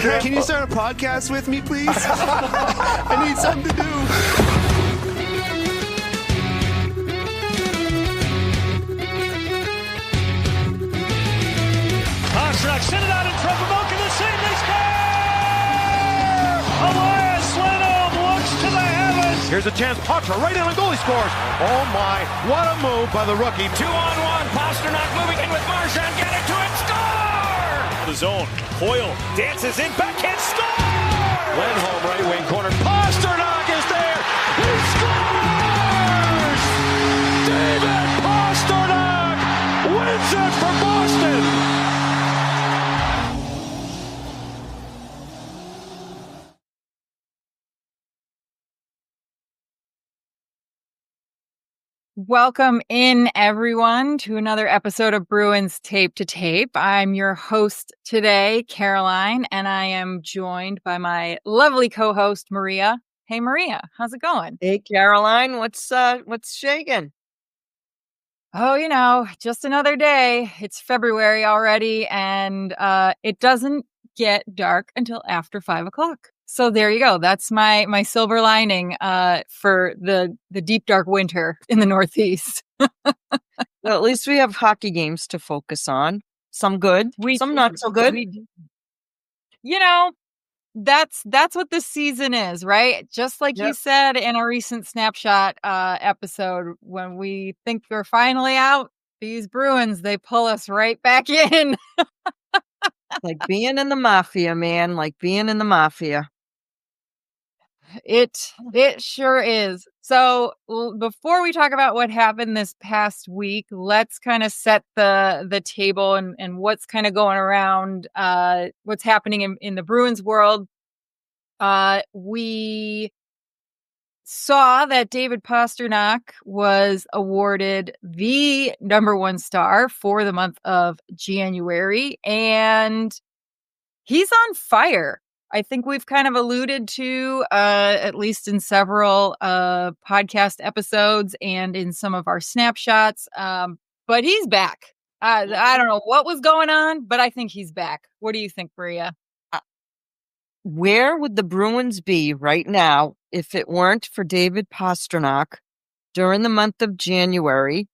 Can you start a podcast with me, please? I need something to do. Pastrnak sent it out in front of Malkin to save. They score! Elias Lindholm looks to the heavens. Here's a chance. Patra right in, and goalie scores. Oh my! What a move by the rookie. 2-on-1. Pastrnak moving in with Marchand. Get it to it. Score! The zone. Coyle dances in. Backhand score! Lindholm right wing corner. Pastrnak is there. He scores! David Pastrnak wins it for Boston. Welcome in, everyone, to another episode of Bruins Tape to Tape. I'm your host today, Caroline, and I am joined by my lovely co-host, Maria. Hey, Maria, how's it going? Hey, Caroline, what's shaking? Oh, just another day. It's February already, and it doesn't get dark until after 5 o'clock. So there you go. That's my silver lining for the deep, dark winter in the Northeast. Well, at least we have hockey games to focus on. Some good, some not so good. That's what this season is, right? Just like you said in a recent snapshot episode, when we think we're finally out, these Bruins, they pull us right back in. Like being in the mafia, man. Like being in the mafia. It sure is. So before we talk about what happened this past week, let's kind of set the table and what's kind of going around, what's happening in the Bruins world. We saw that David Pastrnak was awarded the #1 star for the month of January, and he's on fire. I think we've kind of alluded to, at least in several podcast episodes and in some of our snapshots, but he's back. I don't know what was going on, but I think he's back. What do you think, Maria? Where would the Bruins be right now if it weren't for David Pastrnak during the month of January?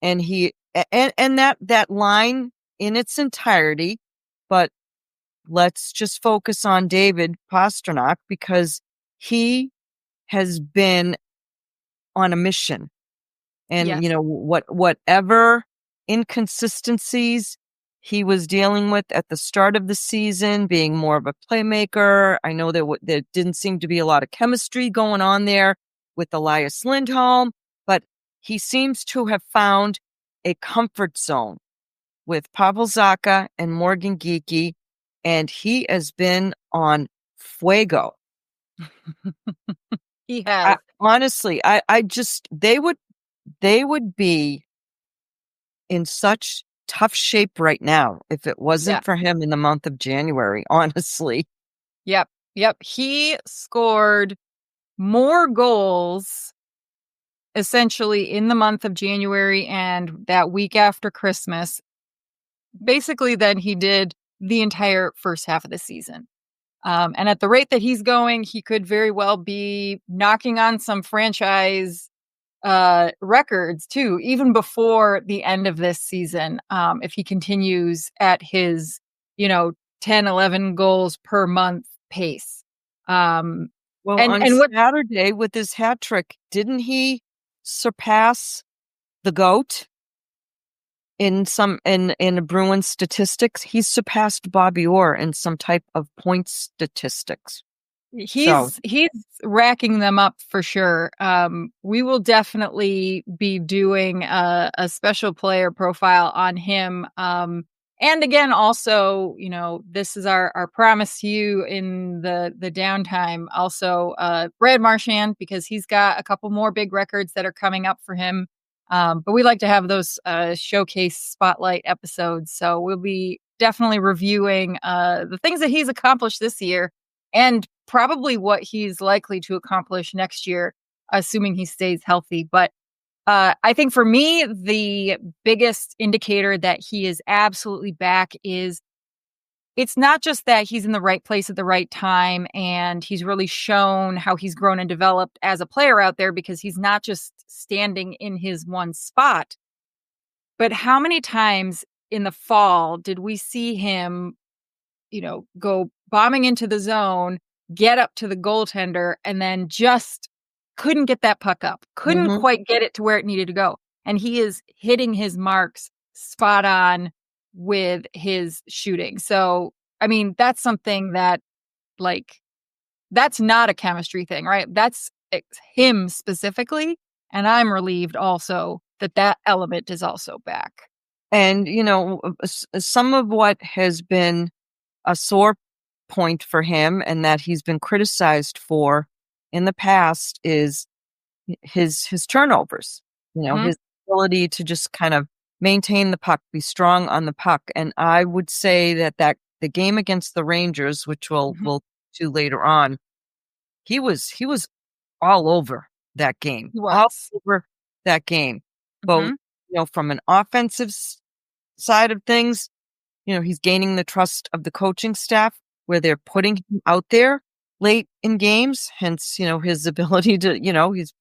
And that line in its entirety, but let's just focus on David Pastrnak because he has been on a mission. And, whatever inconsistencies he was dealing with at the start of the season, being more of a playmaker. I know there didn't seem to be a lot of chemistry going on there with Elias Lindholm, but he seems to have found a comfort zone with Pavel Zacha and Morgan Geekie. And he has been on fuego. He has. Honestly, they would be in such tough shape right now if it wasn't for him in the month of January, honestly. Yep. He scored more goals essentially in the month of January and that week after Christmas, basically than he did the entire first half of the season. And at the rate that he's going, he could very well be knocking on some franchise records too, even before the end of this season. If he continues at his, 10, 11 goals per month pace. On Saturday with his hat trick, didn't he surpass the GOAT? In Bruins statistics, he's surpassed Bobby Orr in some type of points statistics. He's racking them up for sure. We will definitely be doing a special player profile on him. And again, also, this is our promise to you in the downtime. Also, Brad Marchand, because he's got a couple more big records that are coming up for him. But we like to have those showcase spotlight episodes. So we'll be definitely reviewing the things that he's accomplished this year and probably what he's likely to accomplish next year, assuming he stays healthy. But I think for me, the biggest indicator that he is absolutely back is it's not just that he's in the right place at the right time and he's really shown how he's grown and developed as a player out there because he's not just standing in his one spot. But how many times in the fall did we see him, go bombing into the zone, get up to the goaltender, and then just couldn't get that puck up, couldn't quite get it to where it needed to go. And he is hitting his marks spot on with his shooting. So, I mean, that's something that, that's not a chemistry thing, right? That's him specifically. And I'm relieved also that element is also back. And, some of what has been a sore point for him and that he's been criticized for in the past is his turnovers, his ability to just kind of maintain the puck, be strong on the puck. And I would say that the game against the Rangers, which we'll do later on, he was all over that game. All over that game. Both, from an offensive side of things, he's gaining the trust of the coaching staff where they're putting him out there late in games. Hence, his ability to, he's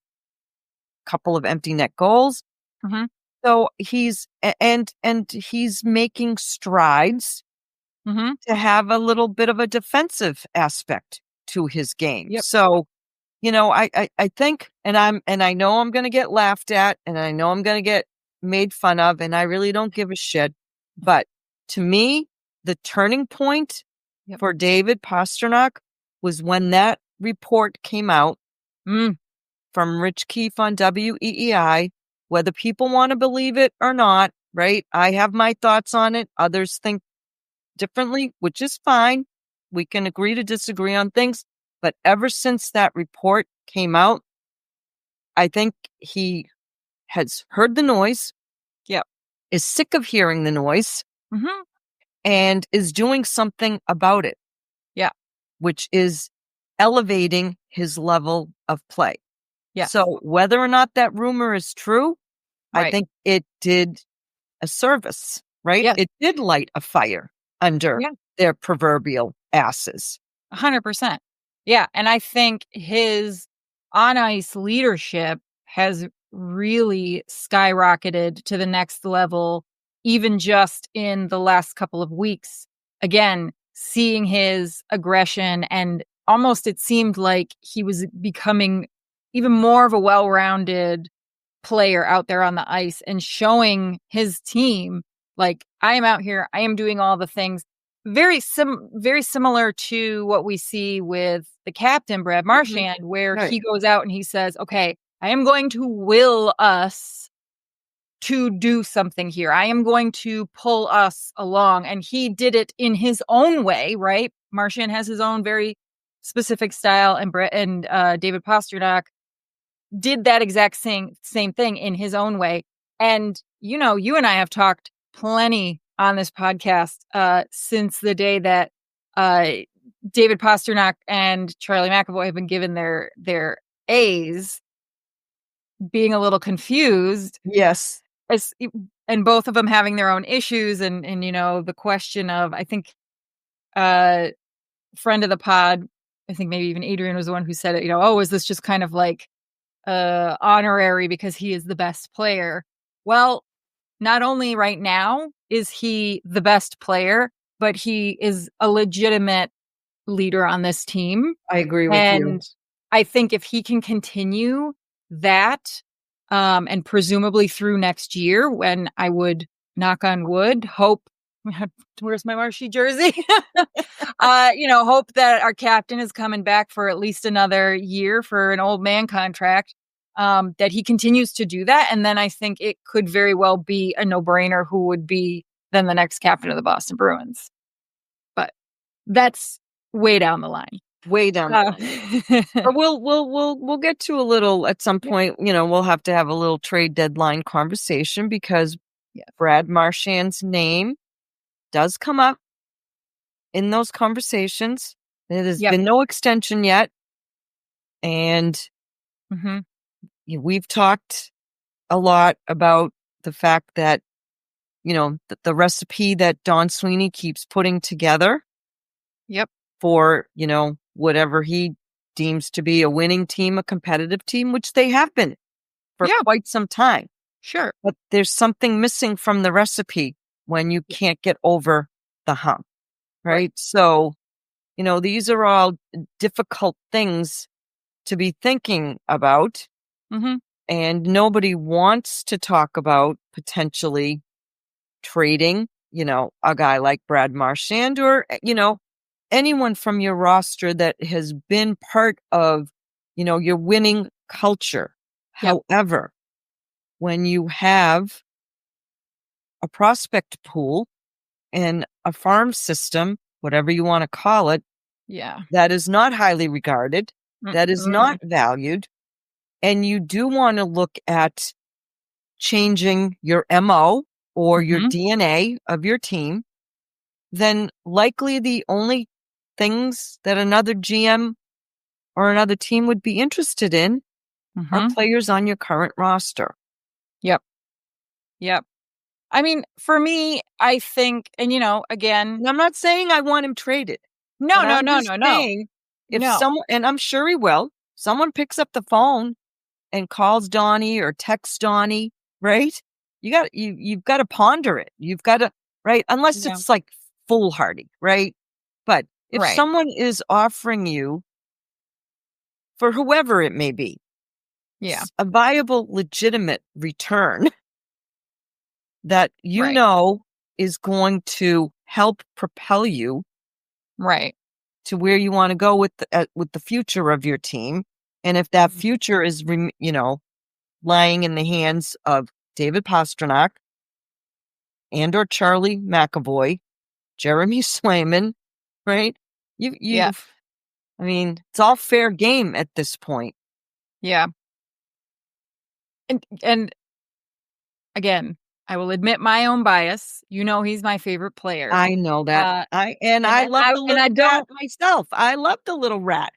a couple of empty net goals. So he's making strides to have a little bit of a defensive aspect to his game. Yep. So, I think, and I know I'm going to get laughed at, and I know I'm going to get made fun of, and I really don't give a shit. But to me, the turning point for David Pastrnak was when that report came out from Rich Keefe on WEEI, whether people want to believe it or not, right? I have my thoughts on it. Others think differently, which is fine. We can agree to disagree on things. But ever since that report came out, I think he has heard the noise, is sick of hearing the noise, and is doing something about it. Yeah. Which is elevating his level of play. Yeah. So whether or not that rumor is true, I think it did a service, right? Yeah. It did light a fire under their proverbial asses. 100%. Yeah. And I think his on-ice leadership has really skyrocketed to the next level, even just in the last couple of weeks. Again, seeing his aggression, and almost it seemed like he was becoming even more of a well-rounded player out there on the ice and showing his team, like, I am out here, I am doing all the things. Very similar to what we see with the captain, Brad Marchand, where he goes out and he says, okay, I am going to will us to do something here. I am going to pull us along. And he did it in his own way, right? Marchand has his own very specific style, and David Pastrnak did that exact same thing in his own way. And, you and I have talked plenty on this podcast since the day that David Pastrnak and Charlie McAvoy have been given their A's, being a little confused. Yes. And both of them having their own issues. And the question of, I think, friend of the pod, I think maybe even Adrian was the one who said it, is this just kind of like honorary because he is the best player? Well, not only right now is he the best player, but he is a legitimate leader on this team. I agree with you. And I think if he can continue that, and presumably through next year, when I would, knock on wood, hope, where's my Marshy jersey? Hope that our captain is coming back for at least another year for an old man contract, that he continues to do that. And then I think it could very well be a no-brainer who would be then the next captain of the Boston Bruins. But that's way down the line. Way down. But we'll get to a little at some point. We'll have to have a little trade deadline conversation because Brad Marchand's name does come up in those conversations. There has been no extension yet, and we've talked a lot about the fact that the recipe that Don Sweeney keeps putting together. Yep. For, whatever he deems to be a winning team, a competitive team, which they have been for quite some time. Sure. But there's something missing from the recipe when you can't get over the hump, right? So, these are all difficult things to be thinking about. Mm-hmm. And nobody wants to talk about potentially trading, a guy like Brad Marchand or, anyone from your roster that has been part of, your winning culture. Yep. However, when you have a prospect pool and a farm system, whatever you want to call it, that is not highly regarded, that is not valued, and you do want to look at changing your MO or your DNA of your team, then likely the only things that another GM or another team would be interested in are players on your current roster. Yep. I mean, for me, I think, and again, And I'm not saying I want him traded. No. If someone, and I'm sure he will, someone picks up the phone and calls Donnie or texts Donnie, right? You've got to ponder it. You've got to, right? Unless it's like foolhardy, right? But if someone is offering you, for whoever it may be, a viable, legitimate return that is going to help propel you to where you want to go with the future of your team, and if that future is lying in the hands of David Pastrnak and or Charlie McAvoy, Jeremy Swayman, right? I mean, it's all fair game at this point. Yeah. And again, I will admit my own bias. He's my favorite player. I know that. I love the little rat myself. I love the little rat.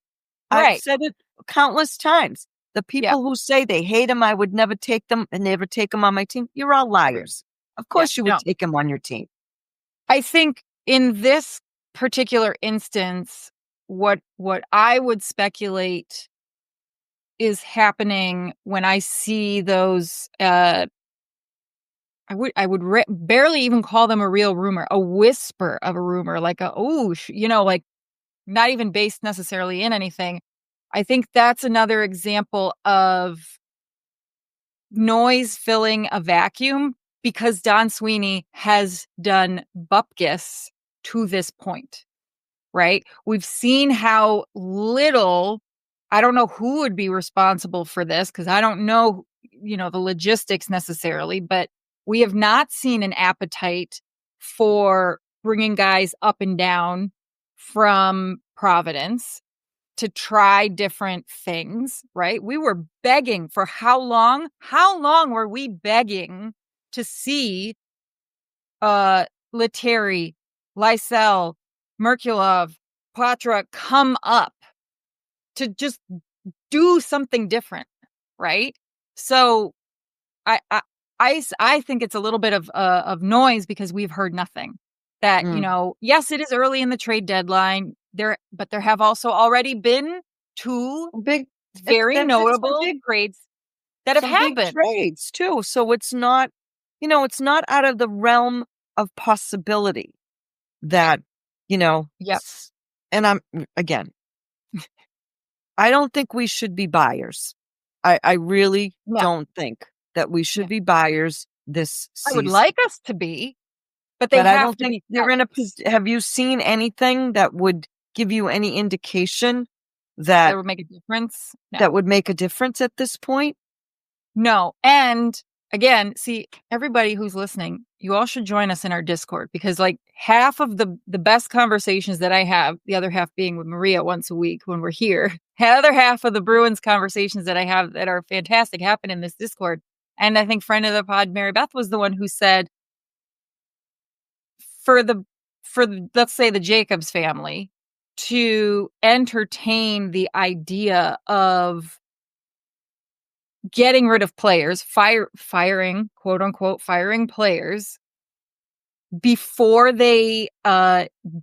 I've said it countless times. The people who say they hate him, I would never take them and never take him on my team. You're all liars. Of course you would take him on your team. I think in this particular instance, what I would speculate is happening when I see those, I would barely even call them a real rumor, a whisper of a rumor, like like not even based necessarily in anything. I think that's another example of noise filling a vacuum because Don Sweeney has done bupkis to this point, right? We've seen how little, I don't know who would be responsible for this because I don't know, the logistics necessarily, but we have not seen an appetite for bringing guys up and down from Providence to try different things, right? We were begging for how long? How long were we begging to see Lettieri, Lysell, Merkulov, Pastrnak come up to just do something different, right? So I think it's a little bit of noise because we've heard nothing. That yes, it is early in the trade deadline. But there have also already been two very notable trades that have happened. Big trades too. So it's not, it's not out of the realm of possibility that, Yes. And I don't think we should be buyers. I really don't think that we should be buyers this season. I would like us to be, but I don't think they're in a position. Have you seen anything that would give you any indication that would make a difference? No. That would make a difference at this point? No. And again, see, everybody who's listening, you all should join us in our Discord because like half of the best conversations that I have, the other half being with Maria once a week when we're here, the other half of the Bruins conversations that I have that are fantastic happen in this Discord. And I think friend of the pod, Mary Beth, was the one who said for let's say the Jacobs family to entertain the idea of getting rid of players, firing, quote unquote, firing players before they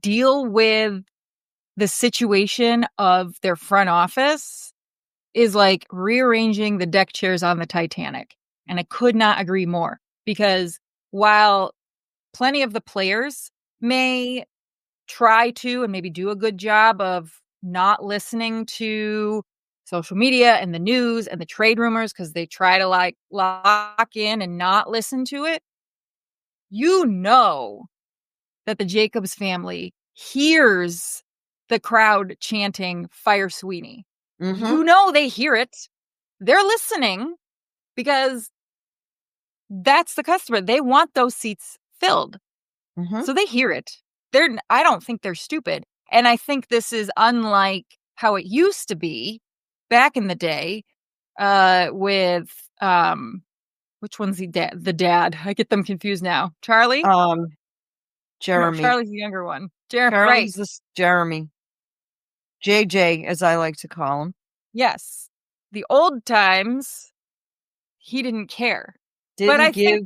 deal with the situation of their front office is like rearranging the deck chairs on the Titanic. And I could not agree more, because while plenty of the players may try to and maybe do a good job of not listening to social media and the news and the trade rumors, because they try to like lock in and not listen to it, you know that the Jacobs family hears the crowd chanting "Fire Sweeney." Mm-hmm. You know they hear it. They're listening because that's the customer. They want those seats filled. Mm-hmm. So they hear it. I don't think they're stupid. And I think this is unlike how it used to be back in the day with which one's the dad? I get them confused now. Charlie? Jeremy. No, Charlie's the younger one. Right. Charlie's this Jeremy. JJ, as I like to call him. Yes. The old times, he didn't care. Didn't I give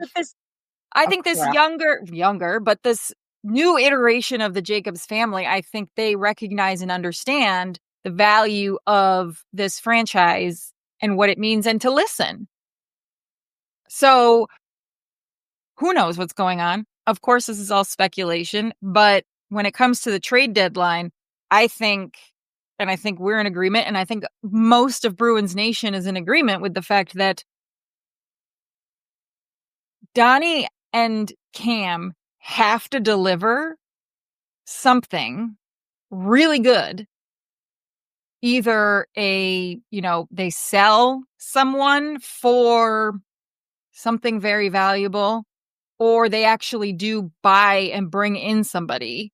think this younger, but this new iteration of the Jacobs family, I think they recognize and understand the value of this franchise and what it means, and to listen. So who knows what's going on? Of course, this is all speculation, but when it comes to the trade deadline, I think we're in agreement, and I think most of Bruins Nation is in agreement with the fact that Donnie and Cam have to deliver something really good. Either they sell someone for something very valuable, or they actually do buy and bring in somebody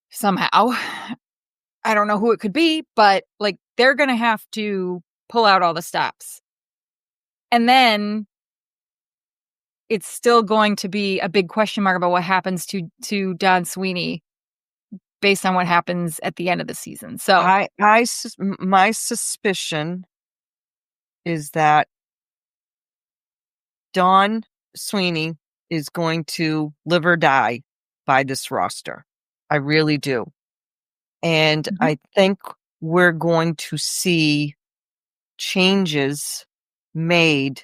somehow. I don't know who it could be, but like they're going to have to pull out all the stops. And then it's still going to be a big question mark about what happens to Don Sweeney based on what happens at the end of the season. So my suspicion is that Don Sweeney is going to live or die by this roster. I really do. And I think we're going to see changes made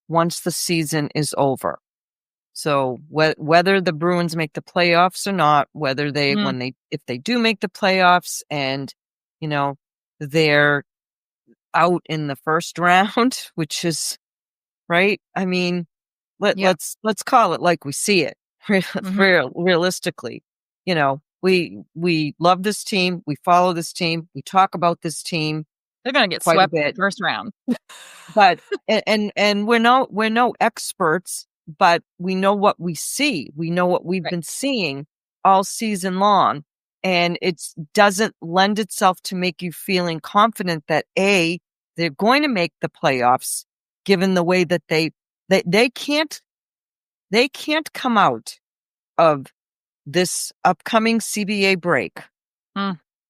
once the season is over. So whether the Bruins make the playoffs or not, whether they if they do make the playoffs and they're out in the first round, which is right. I mean, let's call it like we see it. Realistically, we love this team, we follow this team, we talk about this team. They're going to get swept in the first round. But and we're no experts, but we know what we see. We know what we've been seeing all season long, and it doesn't lend itself to make you feeling confident that they're going to make the playoffs, given the way that they can't come out of this upcoming CBA break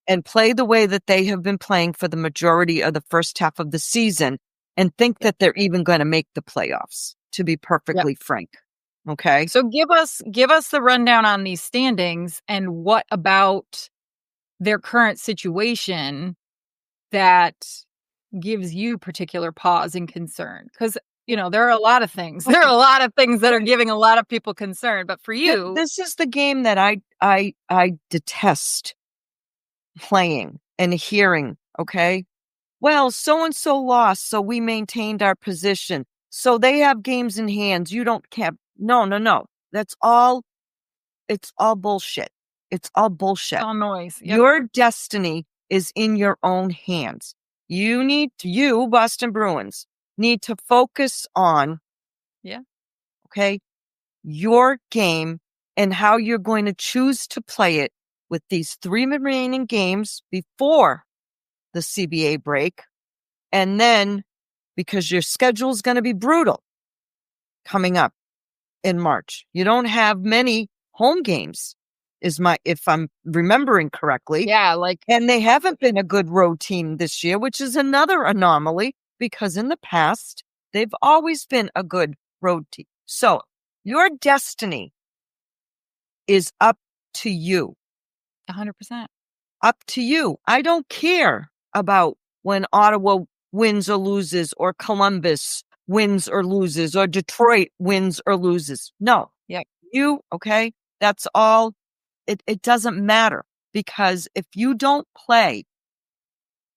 and play the way that they have been playing for the majority of the first half of the season and think that they're even going to make the playoffs, to be perfectly frank. Okay. So give us the rundown on these standings, and what about their current situation that gives you particular pause and concern? Because there are a lot of things. There are a lot of things that are giving a lot of people concern. But for you, this is the game that I detest playing and hearing. Okay, well, so and so lost, so we maintained our position. So they have games in hands. You don't have. No. That's all. It's all bullshit. It's all bullshit. It's all noise. Yep. Your destiny is in your own hands. You Boston Bruins need to focus on, your game and how you're going to choose to play it with these 3 remaining games before the CBA break. And then, because your schedule is going to be brutal coming up in March, you don't have many home games, if I'm remembering correctly. Yeah, and they haven't been a good road team this year, which is another anomaly, because in the past they've always been a good road team. So Your destiny is up to you. 100%. Up to you. I don't care about when Ottawa wins or loses, or Columbus wins or loses, or Detroit wins or loses. No. Yep. Okay? That's all. It doesn't matter, because if you don't play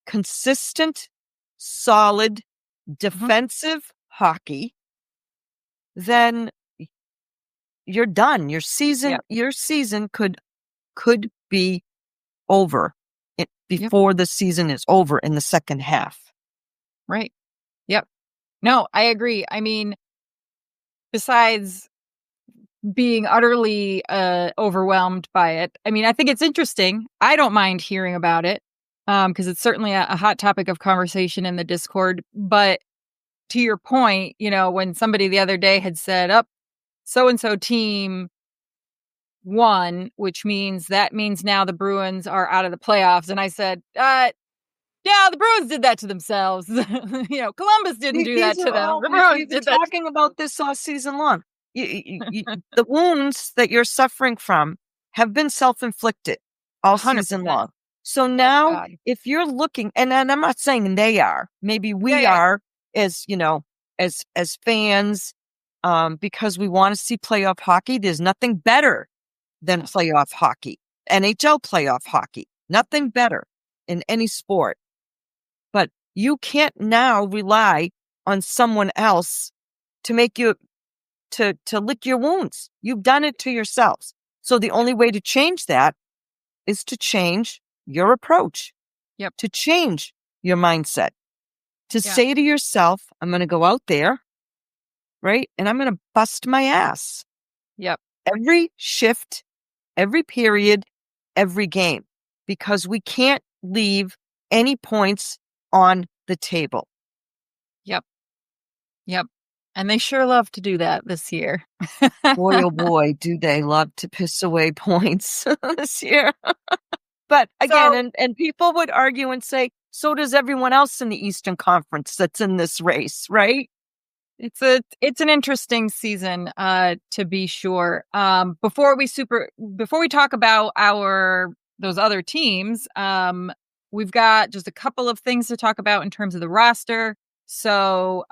consistent, solid, defensive hockey, then you're done. Your season could be over before the season is over in the second half. Right. Yep. No, I agree. I mean, besides being utterly overwhelmed by it, I mean, I think it's interesting. I don't mind hearing about it, because it's certainly a hot topic of conversation in the Discord. But to your point, when somebody the other day had said, up, so-and-so team won, which means now the Bruins are out of the playoffs. And I said, yeah, the Bruins did that to themselves. Columbus didn't do that to them. The Bruins did that. Talking about this all season long. The wounds that you're suffering from have been self-inflicted all 100%. season long. So now, if you're looking, and I'm not saying they are, maybe we are, as as fans, because we want to see playoff hockey. There's nothing better than playoff hockey, NHL playoff hockey. Nothing better in any sport. But you can't now rely on someone else to make you to lick your wounds. You've done it to yourselves. So the only way to change that is to change your approach. Yep. To change your mindset. To say to yourself, I'm going to go out there, right? And I'm going to bust my ass. Yep. Every shift, every period, every game, because we can't leave any points on the table. Yep. And they sure love to do that this year. Boy, oh boy, do they love to piss away points this year. But again, and people would argue and say, so does everyone else in the Eastern Conference that's in this race, right? It's an interesting season, to be sure. Before we talk about those other teams, we've got just a couple of things to talk about in terms of the roster. So,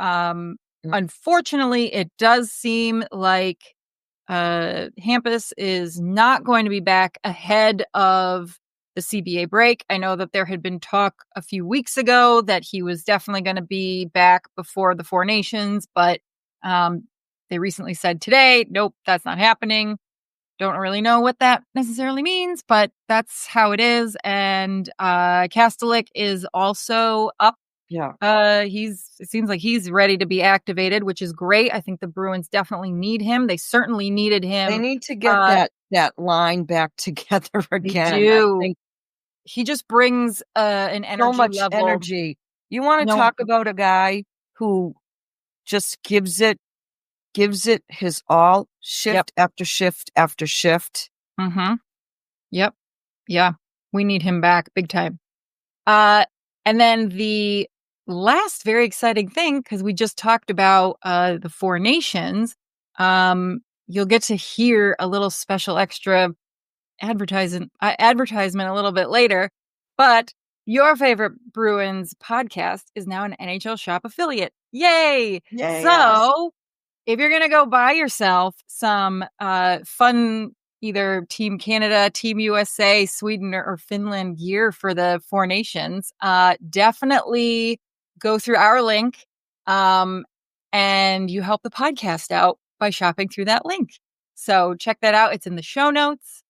unfortunately, it does seem like Hampus is not going to be back ahead of the CBA break. I know that there had been talk a few weeks ago that he was definitely going to be back before the Four Nations, but they recently said today, nope, that's not happening. Don't really know what that necessarily means, but that's how it is. And Kastelik is also up. Yeah. It seems like he's ready to be activated, which is great. I think the Bruins definitely need him. They certainly needed him. They need to get that line back together again. They do. I think he just brings an energy so much level. Energy. You want to talk about a guy who just gives it his all, shift after shift after shift. Mm-hmm. Yep. Yeah. We need him back big time. And then the last very exciting thing, because we just talked about the Four Nations, you'll get to hear a little special extra advertisement a little bit later, but your favorite Bruins podcast is now an NHL Shop affiliate. Yay! So if you're going to go buy yourself some fun, either Team Canada, Team USA, Sweden, or Finland gear for the Four Nations, definitely go through our link, and you help the podcast out by shopping through that link. So check that out. It's in the show notes.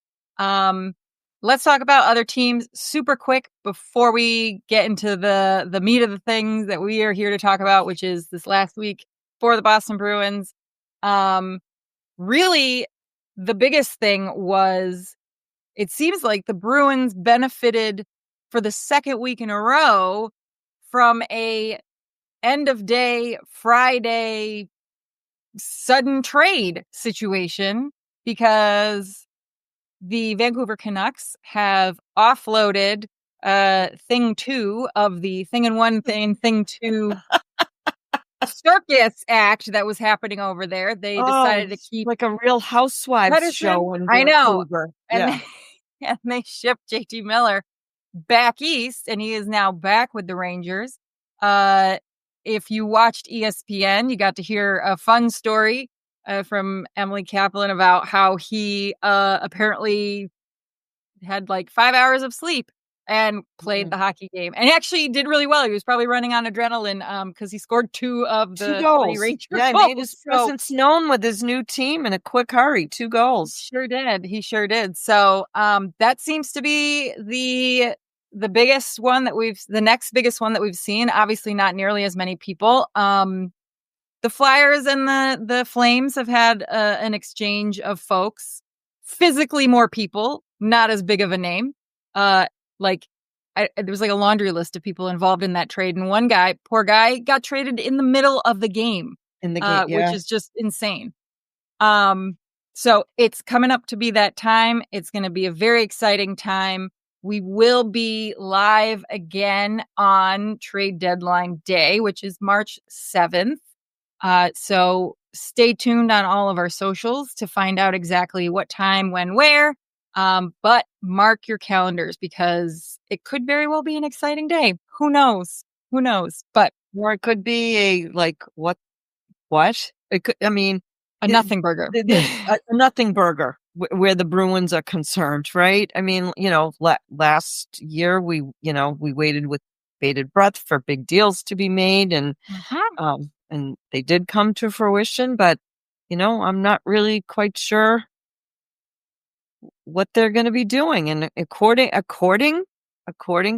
Let's talk about other teams super quick before we get into the meat of the things that we are here to talk about, which is this last week for the Boston Bruins. Really, the biggest thing was it seems like the Bruins benefited for the second week in a row from a end of day Friday sudden trade situation, because the Vancouver Canucks have offloaded thing two of the thing in one thing, thing two circus act that was happening over there. They decided to keep like a Real Housewives Pedersen. show in I know. Vancouver. And Yeah. and they shipped JT Miller back east, and he is now back with the Rangers. If you watched ESPN, you got to hear a fun story from Emily Kaplan about how he apparently had like 5 hours of sleep and played the hockey game. And he actually did really well. He was probably running on adrenaline because he scored 2 of the 3 goals. Ranger Yeah, goals. made his presence known with his new team in a quick hurry. 2 goals. Sure did. He sure did. So that seems to be the biggest one the next biggest one that we've seen. Obviously not nearly as many people. The Flyers and the Flames have had an exchange of folks. Physically more people, not as big of a name. There was like a laundry list of people involved in that trade. And one guy, poor guy, got traded in the middle of the game. Which is just insane. So it's coming up to be that time. It's going to be a very exciting time. We will be live again on trade deadline day, which is March 7th. So stay tuned on all of our socials to find out exactly what time, when, where. But mark your calendars because it could very well be an exciting day. Who knows? But or it could be a what? It could. I mean, a nothing burger. A nothing burger where the Bruins are concerned, right? I mean, last year we waited with bated breath for big deals to be made, and they did come to fruition. But I'm not really quite sure what they're going to be doing. And according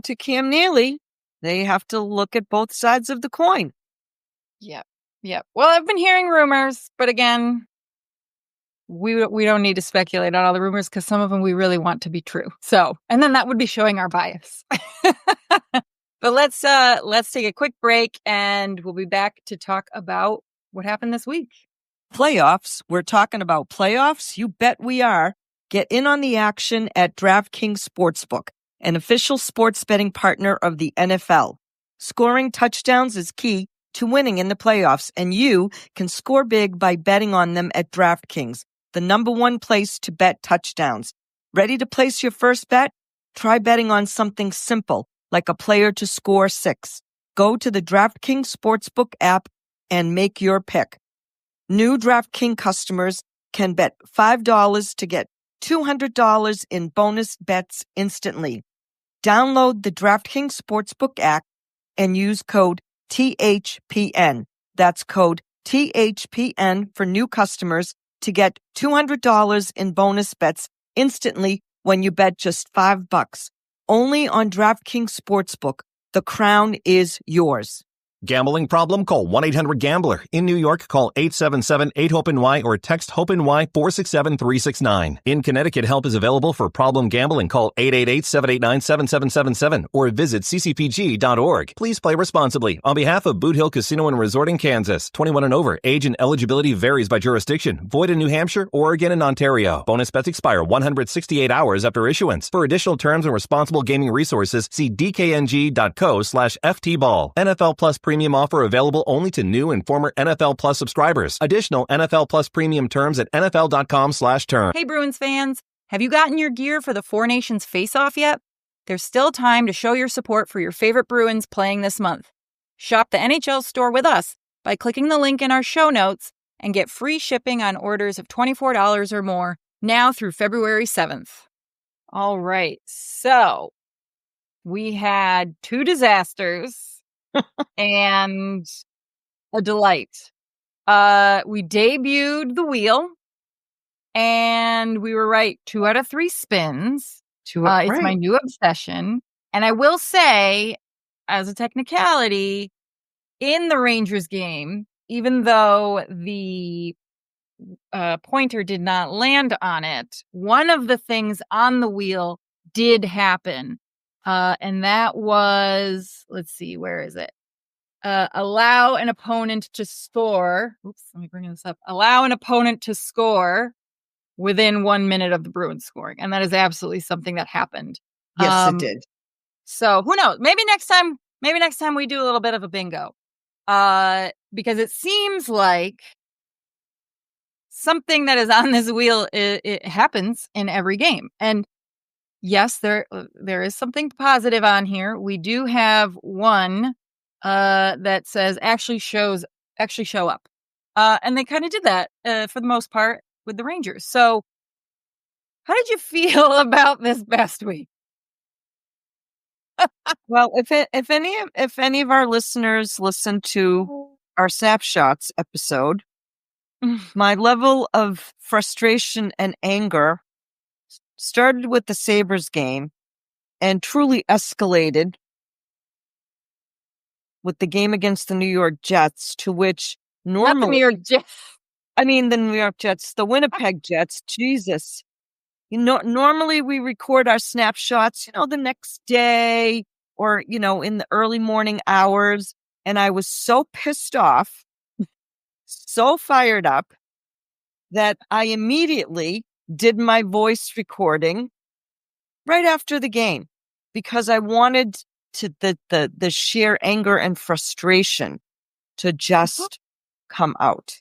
to Cam Neely, they have to look at both sides of the coin. Yeah. Well, I've been hearing rumors, but again, we don't need to speculate on all the rumors because some of them we really want to be true. So, and then that would be showing our bias. But let's take a quick break and we'll be back to talk about what happened this week. Playoffs. We're talking about playoffs. You bet we are. Get in on the action at DraftKings Sportsbook, an official sports betting partner of the NFL. Scoring touchdowns is key to winning in the playoffs, and you can score big by betting on them at DraftKings, the #1 place to bet touchdowns. Ready to place your first bet? Try betting on something simple, like a player to score 6. Go to the DraftKings Sportsbook app and make your pick. New DraftKings customers can bet $5 to get $200 in bonus bets instantly. Download the DraftKings Sportsbook app and use code THPN. That's code THPN for new customers to get $200 in bonus bets instantly when you bet just $5. Only on DraftKings Sportsbook. The crown is yours. Gambling problem? Call 1-800-GAMBLER. In New York, call 877-8-HOPE-NY or text HOPE-NY 467-369. In Connecticut, help is available for problem gambling. Call 888-789-7777 or visit ccpg.org. Please play responsibly. On behalf of Boot Hill Casino and Resort in Kansas, 21 and over, age and eligibility varies by jurisdiction. Void in New Hampshire, Oregon, and Ontario. Bonus bets expire 168 hours after issuance. For additional terms and responsible gaming resources, see dkng.co/ftball. NFL Plus Premium offer available only to new and former NFL Plus subscribers. Additional NFL Plus Premium terms at nfl.com/term. Hey, Bruins fans, have you gotten your gear for the Four Nations Face-Off yet? There's still time to show your support for your favorite Bruins playing this month. Shop the NHL store with us by clicking the link in our show notes and get free shipping on orders of $24 or more now through February 7th. All right, so we had 2 disasters and a delight. We debuted the wheel, and we were right 2 out of 3 spins. It's my new obsession. And I will say, as a technicality, in the Rangers game, even though the pointer did not land on it, one of the things on the wheel did happen. And that was, let's see, where is it? Allow an opponent to score. Oops, let me bring this up. Allow an opponent to score within 1 minute of the Bruins scoring. And that is absolutely something that happened. Yes, it did. So who knows? Maybe next time we do a little bit of a bingo. because it seems like something that is on this wheel, it happens in every game. And yes, there is something positive on here. We do have one that says actually show up. And they kind of did that for the most part with the Rangers. So how did you feel about this past week? Well, if any of our listeners listen to our snapshots episode, my level of frustration and anger started with the Sabres game and truly escalated with the game against the New York Jets, to which Not the New normally, York Jets. I mean the New York Jets, the Winnipeg Jets, Jesus. Normally we record our snapshots, the next day or, in the early morning hours. And I was so pissed off, so fired up, that I immediately did my voice recording right after the game because I wanted to the sheer anger and frustration to just come out.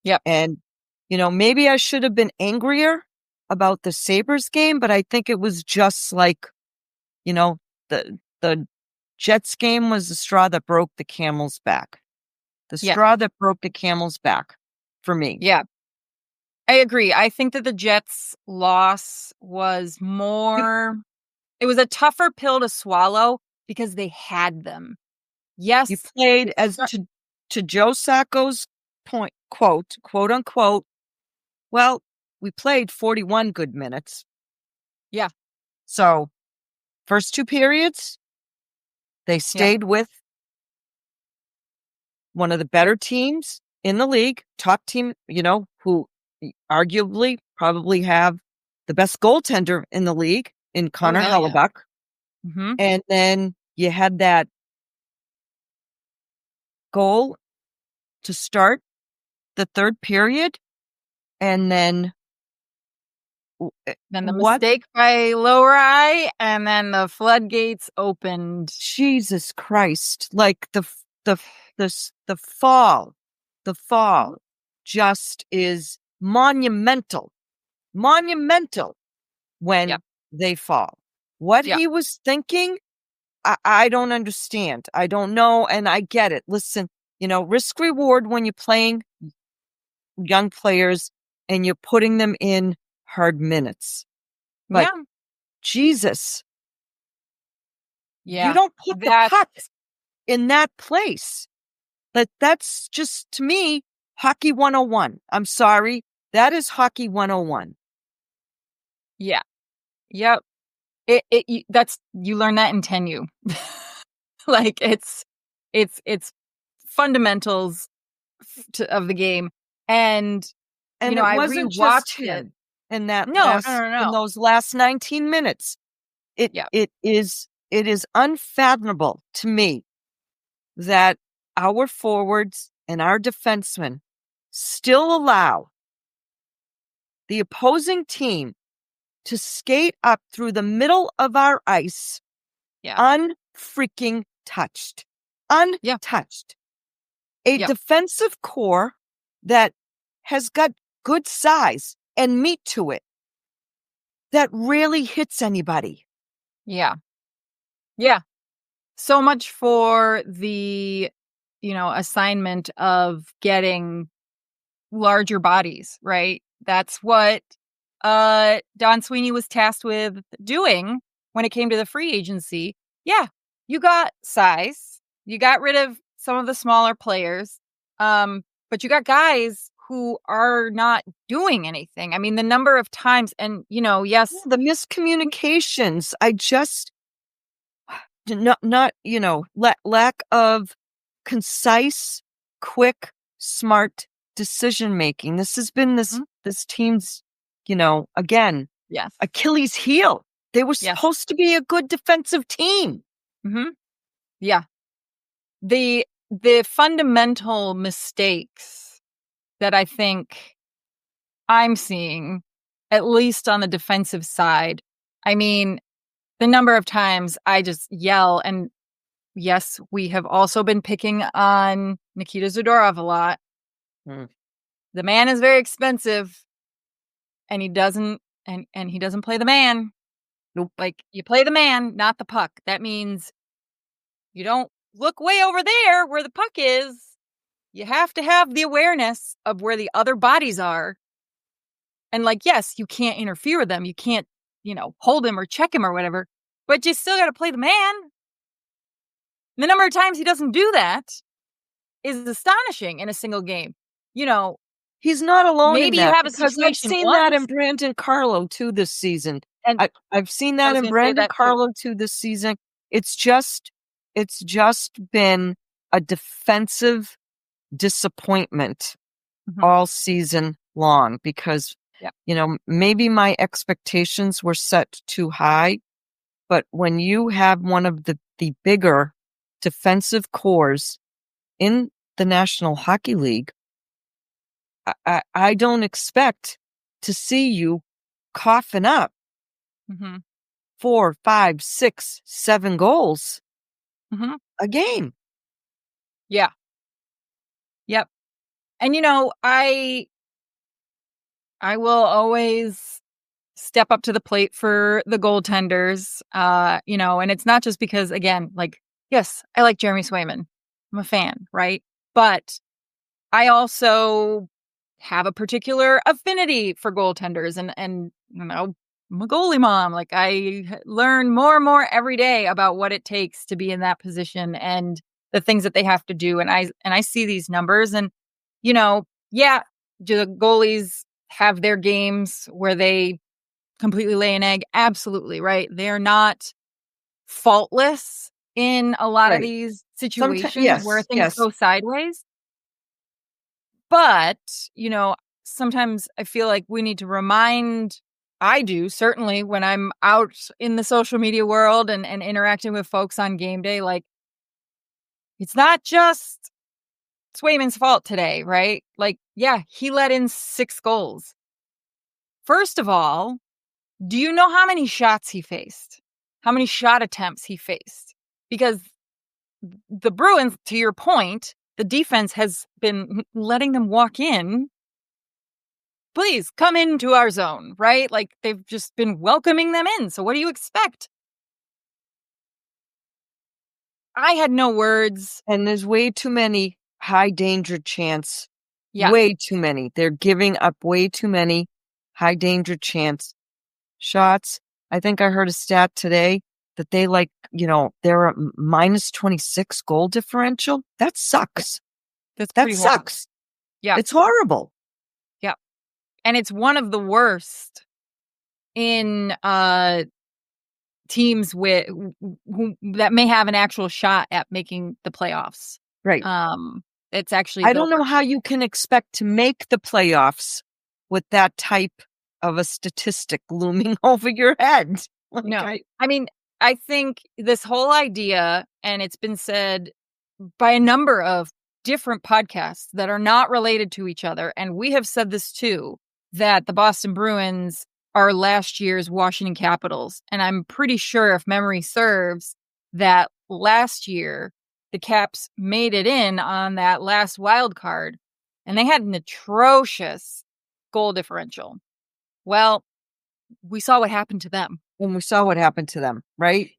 Yep. And, maybe I should have been angrier about the Sabres game, but I think it was just like, the Jets game was the straw that broke the camel's back. The straw that broke the camel's back for me. Yeah. I agree. I think that the Jets loss was more, it was a tougher pill to swallow because they had them. Yes. You played, as to Joe Sacco's point, quote unquote, well, we played 41 good minutes. Yeah. So first two periods, they stayed with one of the better teams in the league, top team, who arguably probably have the best goaltender in the league in Connor Hellebuck. Yeah. Mm-hmm. And then you had that goal to start the third period. And then the mistake by Lowry, and then the floodgates opened. Jesus Christ. Like the fall just is monumental when they fall. What he was thinking, I don't understand. I don't know. And I get it. Listen, risk reward when you're playing young players and you're putting them in hard minutes. But Jesus. Yeah. You don't put the puck in that place. That's just, to me, hockey 101. I'm sorry. That is hockey 101. Yeah. Yep. That's, you learn that in 10U. Like it's fundamentals of the game. And it I wasn't rewatched just him in that no. in those last 19 minutes. It is unfathomable to me that our forwards and our defensemen still allow the opposing team to skate up through the middle of our ice unfreaking touched. Untouched. A defensive core that has got good size and meat to it that rarely hits anybody. Yeah. Yeah. So much for the, assignment of getting larger bodies, right? That's what Don Sweeney was tasked with doing when it came to the free agency. Yeah, you got size. You got rid of some of the smaller players. But you got guys who are not doing anything. I mean, the number of times, and, yes. The miscommunications, I just, lack of concise, quick, smart decision-making. This has been this team's, again, Achilles heel. They were supposed to be a good defensive team. Mm-hmm. Yeah. The fundamental mistakes that I think I'm seeing, at least on the defensive side, I mean, the number of times I just yell, and yes, we have also been picking on Nikita Zadorov a lot. Mm. The man is very expensive, and he doesn't and he doesn't play the man. Nope. Like, you play the man, not the puck. That means you don't look way over there where the puck is. You have to have the awareness of where the other bodies are. And, like, yes, you can't interfere with them. You can't, hold him or check him or whatever, but you still got to play the man. The number of times he doesn't do that is astonishing in a single game. He's not alone in Maybe you that, have a because I've situation seen that in once. Brandon Carlo too this season. And I've seen I that was in gonna say Brandon that too. Carlo too this season. It's just been a defensive disappointment Mhm. all season long, because Yeah. maybe my expectations were set too high, but when you have one of the bigger defensive cores in the National Hockey League, I don't expect to see you coughing up Mhm. 4, 5, 6, 7 goals Mhm. a game. Yeah. Yep. And I will always step up to the plate for the goaltenders. And it's not just because, again, like, yes, I like Jeremy Swayman. I'm a fan, right? But I also have a particular affinity for goaltenders, and I'm a goalie mom. Like, I learn more and more every day about what it takes to be in that position and the things that they have to do. And I see these numbers, and yeah, do the goalies have their games where they completely lay an egg? Absolutely, right? They're not faultless in a lot of Right. these Sometimes, situations where yes, things yes. go sideways. But, sometimes I feel like we need to remind, I do, certainly when I'm out in the social media world and interacting with folks on game day, like, it's not just Swayman's fault today, right? Like, yeah, he let in 6 goals. First of all, do you know how many shots he faced? How many shot attempts he faced? Because the Bruins, to your point, the defense has been letting them walk in. Please come into our zone, right? Like, they've just been welcoming them in. So what do you expect? I had no words. And there's way too many high danger chance. Yeah. Way too many. They're giving up way too many high danger chance shots. I think I heard a stat today that they're a minus 26 goal differential. That sucks. That's That pretty horrible. sucks. Yeah. It's horrible. Yeah. And it's one of the worst in teams that may have an actual shot at making the playoffs. Right. It's actually I don't know how you can expect to make the playoffs with that type of a statistic looming over your head. No. I think this whole idea, and it's been said by a number of different podcasts that are not related to each other, and we have said this too, that the Boston Bruins are last year's Washington Capitals. And I'm pretty sure, if memory serves, that last year the Caps made it in on that last wild card, and they had an atrocious goal differential. Well, we saw what happened to them. And we saw what happened to them, right?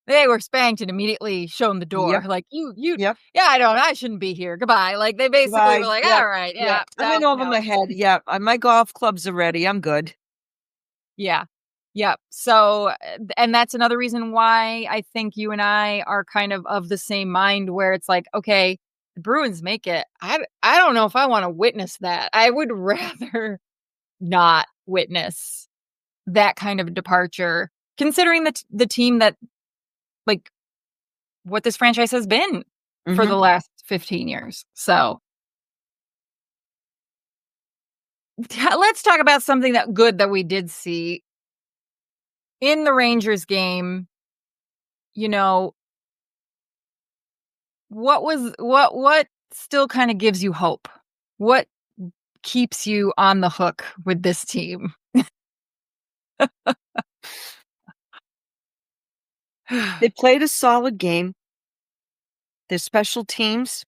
They were spanked and immediately shown the door. Yep. Like, you, Yep. yeah, I shouldn't be here. Goodbye. Like, they basically Goodbye. were like, Yep. all right, yeah. Yep. I'm in over my head. Yeah, my golf clubs are ready. I'm good. Yeah. Yep. So, and that's another reason why I think you and I are kind of the same mind, where it's like, okay, the Bruins make it. I don't know if I want to witness that. I would rather not witness that kind of departure, considering the team that, like, what this franchise has been for the last 15 years. So let's talk about something good that we did see in the Rangers game. What still kind of gives you hope? What keeps you on the hook with this team? They played a solid game. Their special teams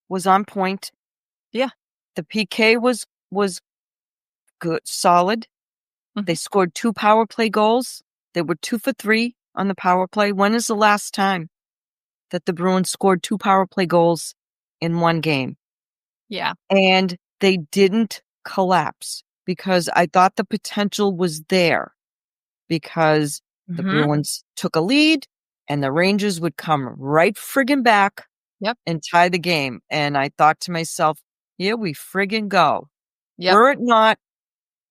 was on point. Yeah. The PK was good, solid. They scored 2 power play goals. They were 2 for 3 on the power play. When is the last time that the Bruins scored 2 power play goals in one game? Yeah. And they didn't collapse because I thought the potential was there because the Bruins took a lead and the Rangers would come right friggin' back and tie the game. And I thought to myself, here we friggin' go. Yep.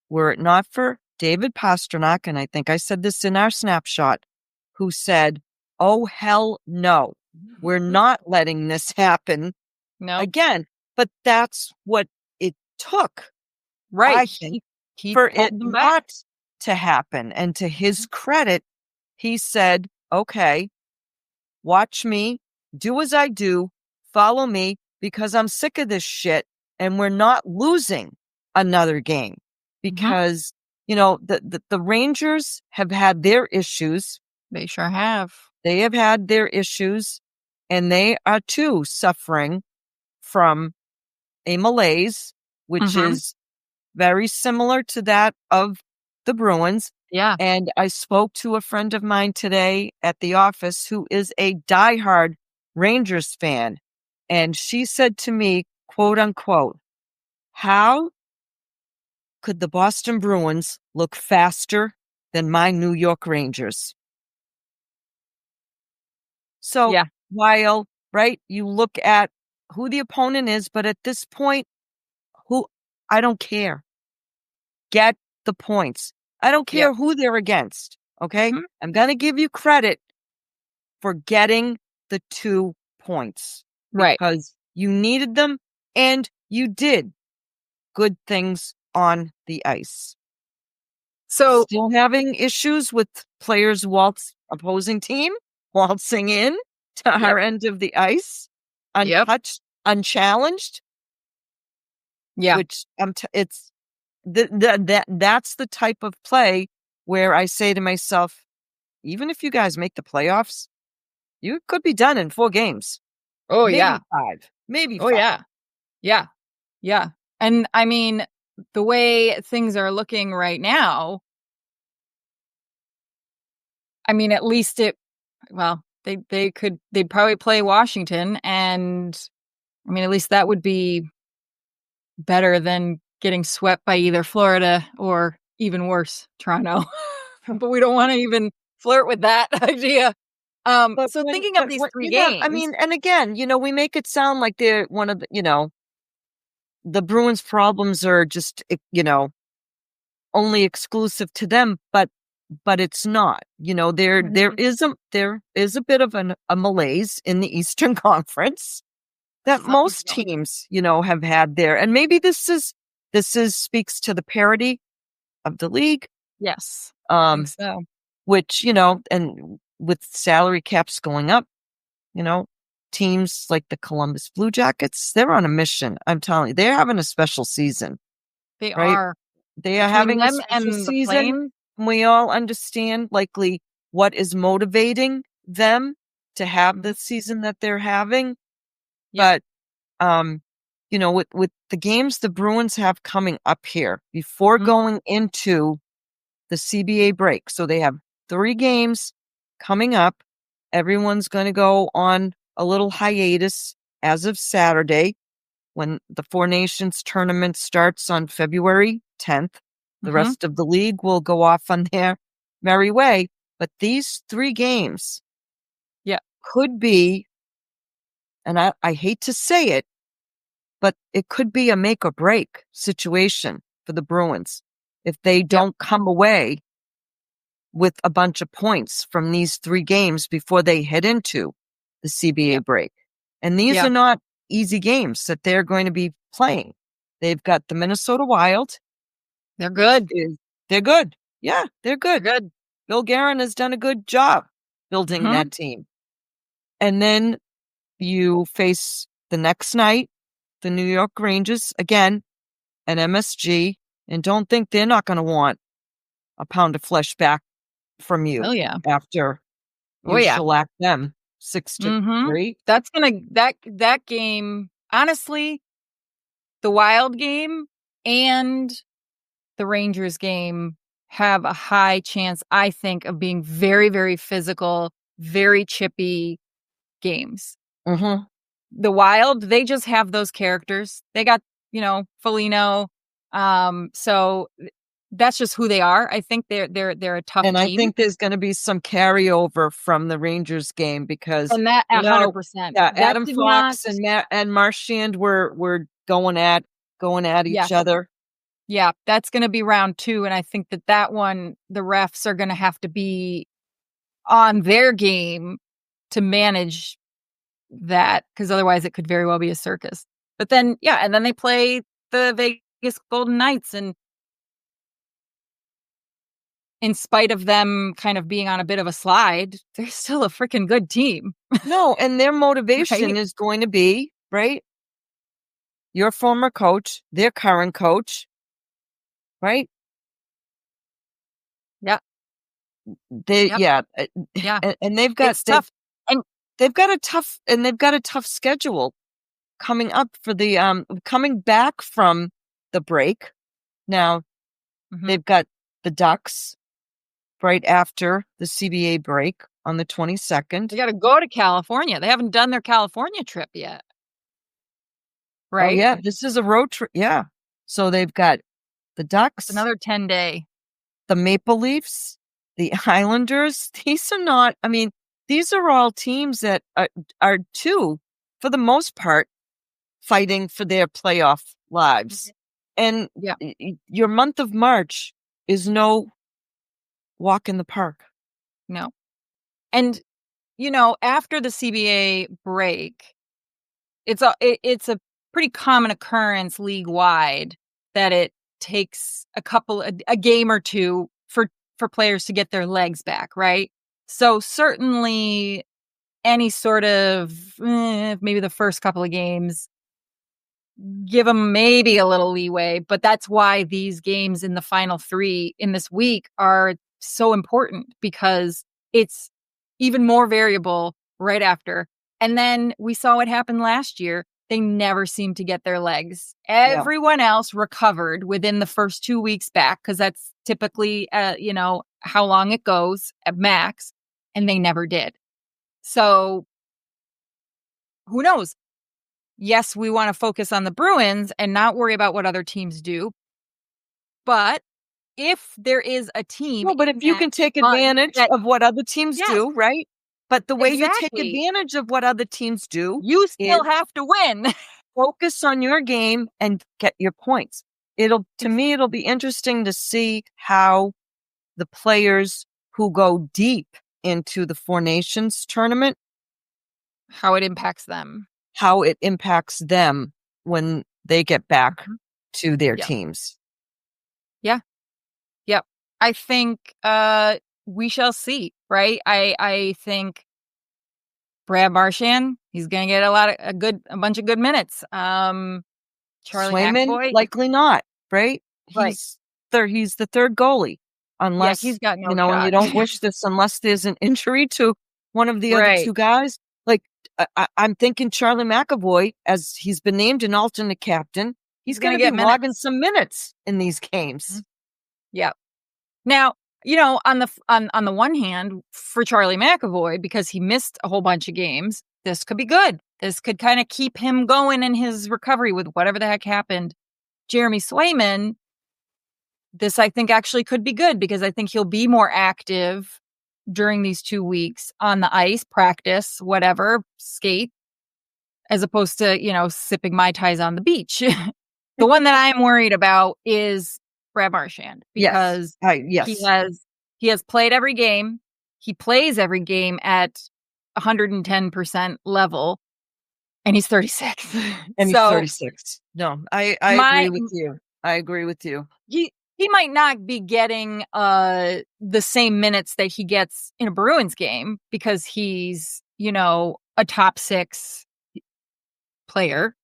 Were it not for David Pastrnak, and I think I said this in our snapshot, who said, oh, hell no, we're not letting this happen again. But that's what it took, I think, for it not to happen. And to his credit, he said, okay, watch me, do as I do, follow me, because I'm sick of this shit, and we're not losing another game. Because, you know, the Rangers have had their issues. They sure have. They have had their issues, and they are too suffering from a malaise, which is very similar to that of the Bruins. Yeah. And I spoke to a friend of mine today at the office who is a diehard Rangers fan. And she said to me, quote unquote, how could the Boston Bruins look faster than my New York Rangers? So while, right, you look at who the opponent is, but at this point, I don't care. Get the points. I don't care who they're against. Okay. I'm going to give you credit for getting the 2 points. Right. Because you needed them and you did good things on the ice. So still having issues with players opposing team waltzing in to our end of the ice, untouched, unchallenged. Yeah. Which it's that's the type of play where I say to myself, even if you guys make the playoffs, you could be done in 4 games. Oh, maybe yeah. 5. Maybe 5. Oh, yeah. Yeah. Yeah. And I mean, the way things are looking right now, I mean, at least they'd probably play Washington, and I mean, at least that would be better than getting swept by either Florida or even worse, Toronto. But we don't want to even flirt with that idea. So thinking of these 3 games. I mean, and again, you know, we make it sound like they're one of the, you know, the Bruins' problems are just, you know, only exclusive to them, but it's not. You know, there is a bit of a malaise in the Eastern Conference that most teams, you know, have had there. And maybe this speaks to the parity of the league. Yes. I think so. Which, you know, and with salary caps going up, you know, teams like the Columbus Blue Jackets, they're on a mission. I'm telling you, they're having a special season. They right? are. They are Between having a them special and the season. Flames. We all understand likely what is motivating them to have the season that they're having. Yep. But, you know, with the games the Bruins have coming up here before going into the CBA break. So they have 3 games coming up. Everyone's going to go on a little hiatus as of Saturday when the 4 Nations tournament starts on February 10th. The rest of the league will go off on their merry way. But these 3 games could be, and I hate to say it, but it could be a make or break situation for the Bruins if they don't come away with a bunch of points from these 3 games before they head into the CBA break. And these are not easy games that they're going to be playing. They've got the Minnesota Wild. They're good. They're good. Yeah, they're good. They're good. Bill Guerin has done a good job building that team. And then you face the next night, the New York Rangers, again, at MSG, and don't think they're not going to want a pound of flesh back from you after you shellac them. 6-3. That's that game, honestly, the Wild game and the Rangers game have a high chance, I think, of being very, very physical, very chippy games. Mm-hmm. The Wild, they just have those characters. They got, Foligno. So that's just who they are. I think they're a tough And team. I think there's going to be some carryover from the Rangers game because and that 100%. Yeah, Adam Fox and Marchand were going at each other. Yeah, that's going to be round 2, and I think that one the refs are going to have to be on their game to manage that, because otherwise it could very well be a circus. But then, and then they play the Vegas Golden Knights, and in spite of them kind of being on a bit of a slide, they're still a freaking good team. No, and their motivation is going to be, right? Your former coach, their current coach, right? Yeah. And they've got tough. And they've got a tough schedule coming up for the coming back from the break. Now they've got the Ducks right after the CBA break on the 22nd. They got to go to California. They haven't done their California trip yet. Right? Oh, yeah, this is a road trip. Yeah. So they've got the Ducks. It's another 10-day. The Maple Leafs, the Islanders. These are not, these are all teams that are too, for the most part, fighting for their playoff lives. And your month of March is no walk in the park. No. And, after the CBA break, it's a pretty common occurrence league-wide that it takes a game or two for players to get their legs back, right? So certainly any sort of maybe the first couple of games, give them maybe a little leeway, but that's why these games in the final 3 in this week are so important, because it's even more variable right after. And then we saw what happened last year. They never seemed to get their legs. Everyone else recovered within the first 2 weeks back, because that's typically, how long it goes at max, and they never did. So who knows? Yes, we want to focus on the Bruins and not worry about what other teams do. But if there is a team... No, but if you can take advantage of what other teams do, right? But the way you take advantage of what other teams do, you still have to win. Focus on your game and get your points. To me, it'll be interesting to see how the players who go deep into the Four Nations tournament, how it impacts them. How it impacts them when they get back to their teams. Yeah. Yep. I think we shall see, right? I think Brad Marchand, he's going to get a bunch of good minutes. Charlie Swayman, McAvoy, likely not, right? He's the third goalie, unless he's got no and you don't wish this unless there's an injury to one of the other two guys. Like I'm thinking Charlie McAvoy, as he's been named an alternate captain, he's going to be logging some minutes in these games. Yeah. Now, on the one hand, for Charlie McAvoy, because he missed a whole bunch of games, this could be good. This could kind of keep him going in his recovery with whatever the heck happened. Jeremy Swayman, this I think actually could be good, because I think he'll be more active during these 2 weeks on the ice, practice, whatever, skate, as opposed to, sipping Mai Tais on the beach. The one that I'm worried about is Brad Marchand, because he has played every game. He plays every game at 110% level, and he's 36. And he's 36. No, I agree with you. I agree with you. He might not be getting the same minutes that he gets in a Bruins game, because he's, a top 6 player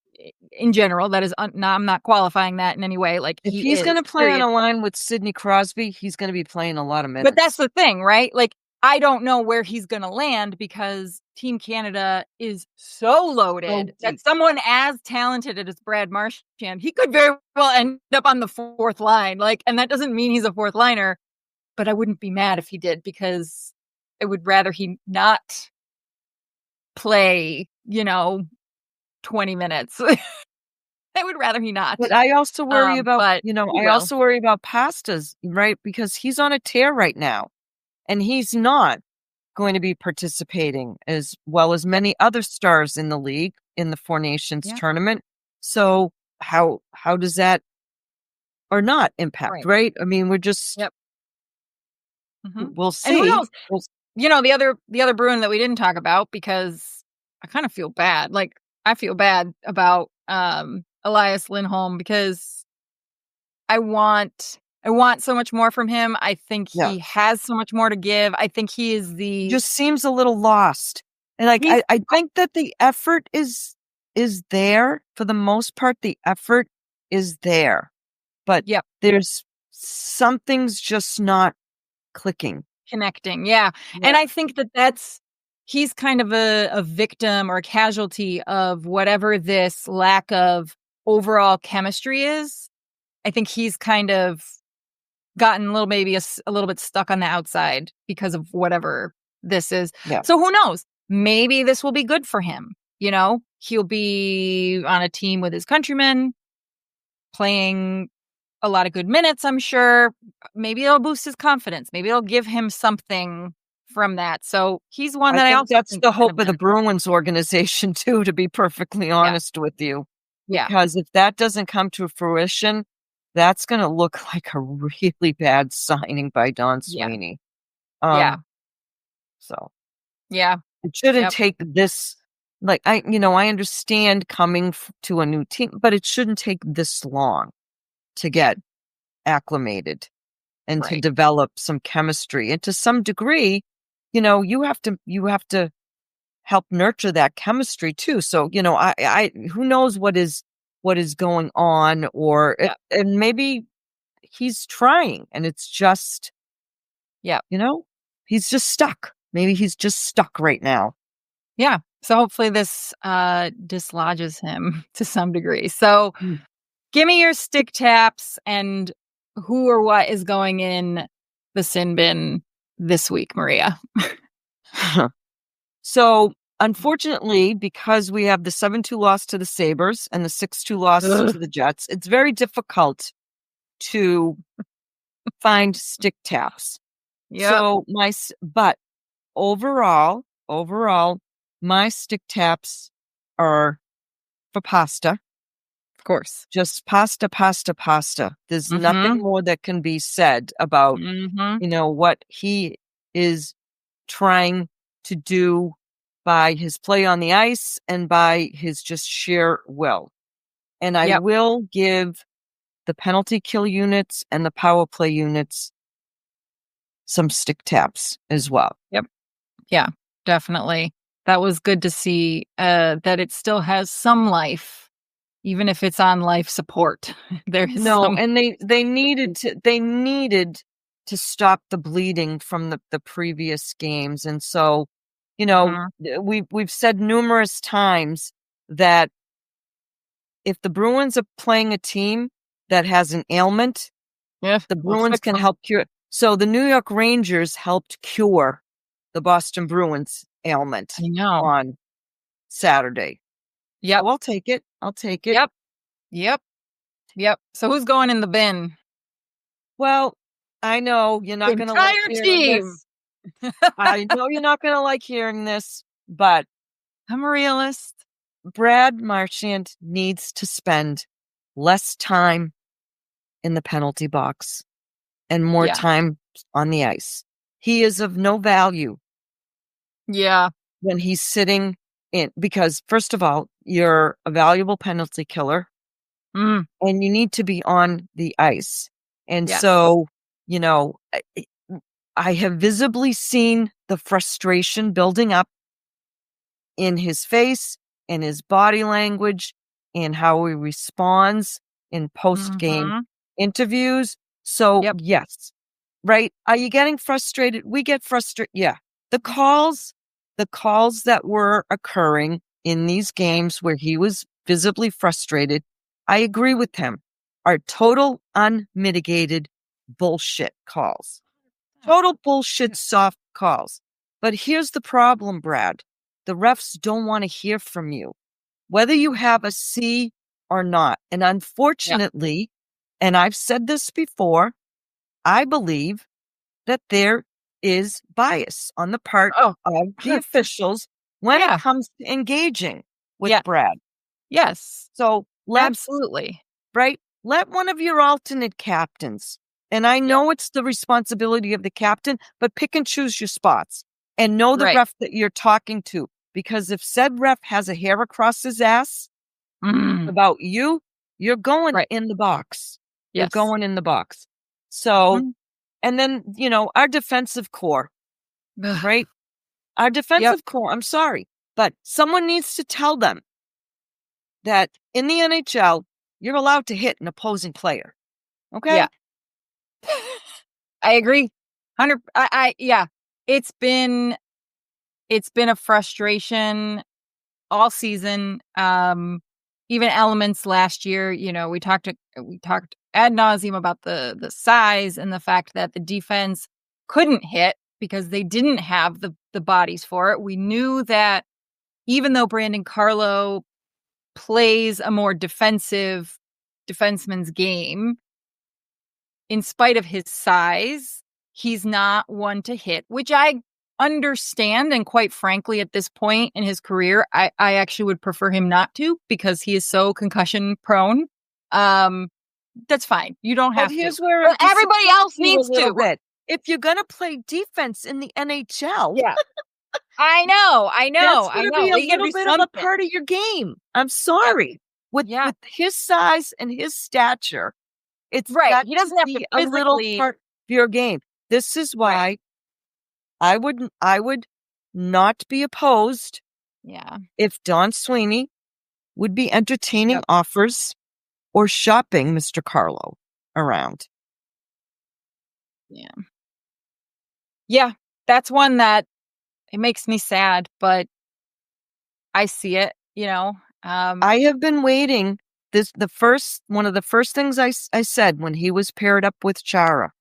in general. That is, I'm not qualifying that in any way. Like, if he's going to play on a line with Sidney Crosby, he's going to be playing a lot of minutes. But that's the thing, right? Like, I don't know where he's going to land because Team Canada is so loaded that someone as talented as Brad Marchand, he could very well end up on the fourth line. And that doesn't mean he's a fourth liner, but I wouldn't be mad if he did because I would rather he not play, 20 minutes. I would rather he not. But I also worry about, I also worry about Pastas, right? Because he's on a tear right now and he's not going to be participating as well as many other stars in the league in the Four Nations tournament. So how does that or not impact, right? I mean, we're just, we'll see. And who knows? The other Bruin that we didn't talk about because I kind of feel bad. I feel bad about Elias Lindholm because I want so much more from him. I think he has so much more to give. I think he is just seems a little lost. And I think that the effort is there for the most part. The effort is there, but there's something's just not clicking, connecting. Yeah. And I think he's kind of a victim or a casualty of whatever this lack of overall chemistry is. I think he's kind of gotten maybe a little bit stuck on the outside because of whatever this is. Yeah. So who knows? Maybe this will be good for him. He'll be on a team with his countrymen playing a lot of good minutes, I'm sure. Maybe it'll boost his confidence. Maybe it'll give him something from that. So he's one that I also that's the hope of the Bruins organization too, to be perfectly honest with you. Yeah. Because if that doesn't come to fruition, that's going to look like a really bad signing by Don Sweeney. So. Yeah. It shouldn't take this, I understand coming to a new team, but it shouldn't take this long to get acclimated and to develop some chemistry. And to some degree, you have to help nurture that chemistry too. So, I who knows what is going on and maybe he's trying and it's just, he's just stuck. Maybe he's just stuck right now. Yeah. So hopefully this dislodges him to some degree. So give me your stick taps and who or what is going in the sin bin this week, Maria. So unfortunately, because we have the 7-2 loss to the Sabres and the 6-2 loss to the Jets, it's very difficult to find stick taps. Yeah. So but overall, my stick taps are for pasta. Of course. Just pasta. There's nothing more that can be said about, what he is trying to do by his play on the ice and by his just sheer will. And I will give the penalty kill units and the power play units some stick taps as well. Yep. Yeah, definitely. That was good to see that it still has some life, even if it's on life support. And they needed to stop the bleeding from the previous games. And so, we've said numerous times that if the Bruins are playing a team that has an ailment, the Bruins can help cure. So the New York Rangers helped cure the Boston Bruins ailment on Saturday. Yeah, so I'll take it. Yep. So who's going in the bin? Well, I know you're not going to like hearing this. I know you're not going to like hearing this, but I'm a realist. Brad Marchand needs to spend less time in the penalty box and more time on the ice. He is of no value. Yeah. When he's sitting in, because first of all, you're a valuable penalty killer and you need to be on the ice. And so, I have visibly seen the frustration building up in his face, in his body language, in how he responds in post-game interviews. So yes, right? Are you getting frustrated? We get frustrated. Yeah. The calls that were occurring in these games where he was visibly frustrated, I agree with him, are total unmitigated bullshit calls. Total bullshit soft calls. But here's the problem, Brad. The refs don't want to hear from you, whether you have a C or not. And unfortunately, and I've said this before, I believe that there is bias on the part of the officials when it comes to engaging with Brad. Yes. So absolutely. Right? Let one of your alternate captains, and I know it's the responsibility of the captain, but pick and choose your spots and know the ref that you're talking to. Because if said ref has a hair across his ass about you, you're going in the box. Yes. You're going in the box. So, and then, our defensive core, right? Our defensive core, I'm sorry, but someone needs to tell them that in the NHL, you're allowed to hit an opposing player. Okay? Yeah. I agree. 100. Yeah. It's been a frustration all season. Even elements last year, we talked ad nauseum about the size and the fact that the defense couldn't hit because they didn't have the bodies for it. We knew that even though Brandon Carlo plays a more defensive defenseman's game, in spite of his size, he's not one to hit, which I understand. And quite frankly, at this point in his career, I actually would prefer him not to because he is so concussion prone. That's fine. You don't have here's to. Where but everybody else needs to. Bit. If you're going to play defense in the NHL. Yeah. I know. That's going to be a little bit of a part of your game. I'm sorry. With his size and his stature, it's got he doesn't have to a little part of your game. This is why I would not be opposed. Yeah. If Don Sweeney would be entertaining offers or shopping Mr. Carlo around. Yeah. Yeah. That's one that it makes me sad, but I see it, I have been waiting. One of the first things I said when he was paired up with Chara,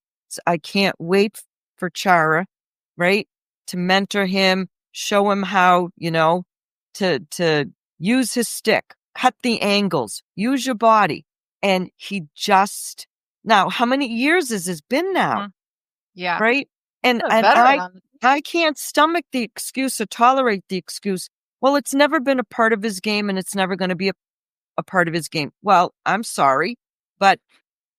I can't wait for Chara, right, to mentor him, show him how, to use his stick, cut the angles, use your body. And he now, how many years has this been now? Yeah. Right? And I can't stomach the excuse or tolerate the excuse. Well, it's never been a part of his game and it's never going to be a part of his game. Well, I'm sorry, but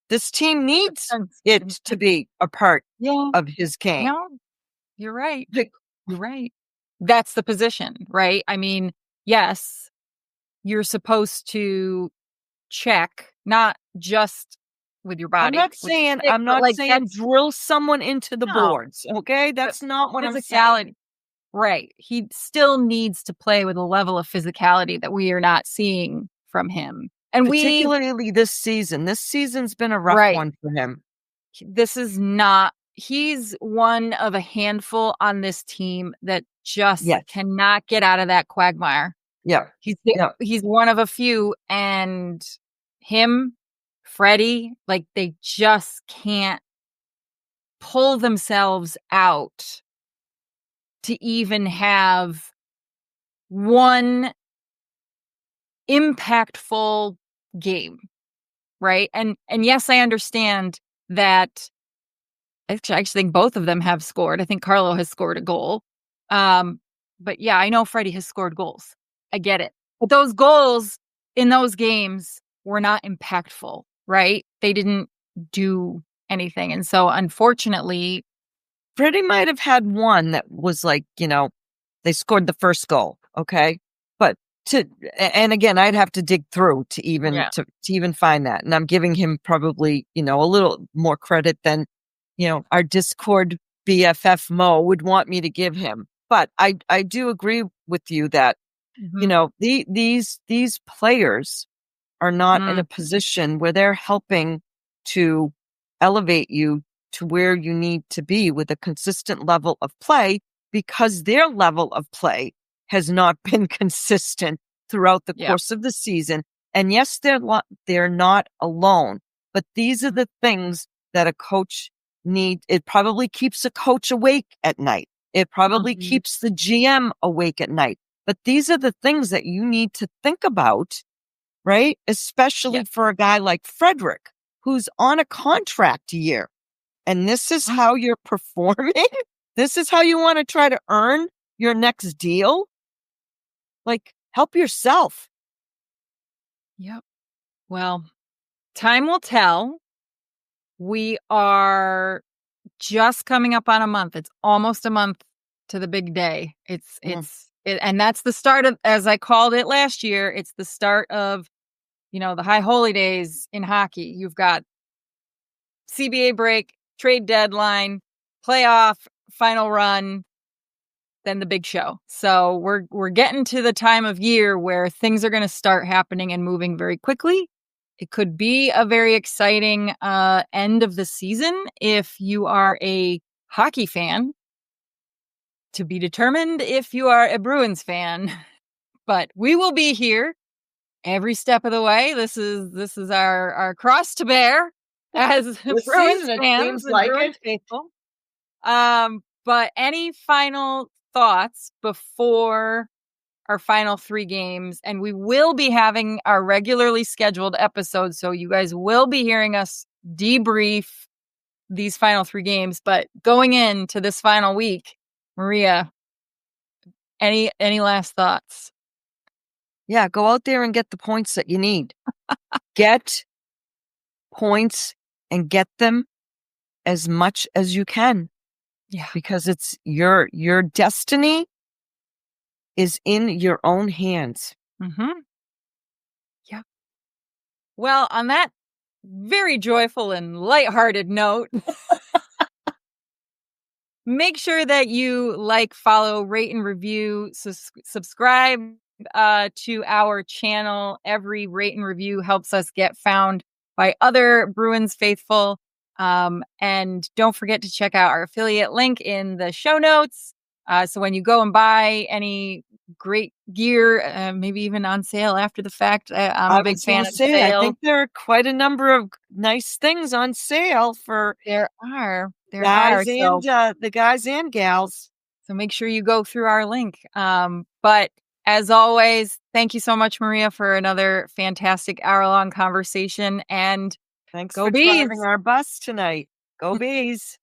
this team needs it to be a part of his game. No, you're right. You're right. That's the position, right? I mean, yes, you're supposed to check, not just with your body. I'm not saying drill someone into the boards. Okay. That's not what I'm saying. Right. He still needs to play with a level of physicality that we are not seeing from him. And particularly this season. This season's been a rough one for him. He's one of a handful on this team that just cannot get out of that quagmire. Yeah. He's one of a few, and him, Freddie, like they just can't pull themselves out to even have one impactful game, right? And yes, I understand that. Actually, I think both of them have scored. I think Carlo has scored a goal. But yeah, I know Freddie has scored goals. I get it. But those goals in those games were not impactful, right? They didn't do anything. And so unfortunately, Freddie might have had one that was like, they scored the first goal. Okay. But and again, I'd have to dig through to even find that. And I'm giving him probably, a little more credit than, our Discord BFF Mo would want me to give him. But I do agree with you that, these players are not in a position where they're helping to elevate you to where you need to be with a consistent level of play, because their level of play has not been consistent throughout the course of the season. And yes, they're not alone, but these are the things that a coach needs. It probably keeps a coach awake at night. It probably keeps the GM awake at night. But these are the things that you need to think about, right? Especially for a guy like Frederick, who's on a contract year. And this is how you're performing. This is how you want to try to earn your next deal. Like, help yourself. Yep. Well, time will tell. We are just coming up on a month. It's almost a month to the big day. And that's the start of, as I called it last year, it's the start of, the high holy days in hockey. You've got CBA break, trade deadline, playoff, final run, then the big show. So we're getting to the time of year where things are going to start happening and moving very quickly. It could be a very exciting end of the season if you are a hockey fan. To be determined if you are a Bruins fan. But we will be here every step of the way. This is our cross to bear as Bruins fans and Bruins faithful. But any final thoughts before our final 3 games? And we will be having our regularly scheduled episodes, so you guys will be hearing us debrief these final 3 games. But going into this final week, Maria, any last thoughts? Yeah, go out there and get the points that you need. Get points and get them as much as you can. Yeah. Because it's your destiny is in your own hands. Mm-hmm. Yeah. Well, on that very joyful and lighthearted note, make sure that you follow, rate, and review. Subscribe to our channel. Every rate and review helps us get found by other Bruins faithful. And don't forget to check out our affiliate link in the show notes. So when you go and buy any great gear, maybe even on sale after the fact, I'm a big fan of sale. I think there are quite a number of nice things on sale for there are the guys and gals. So make sure you go through our link. But as always, thank you so much, Maria, for another fantastic hour-long conversation. And thanks go for Bees. driving our bus tonight. Go Bees.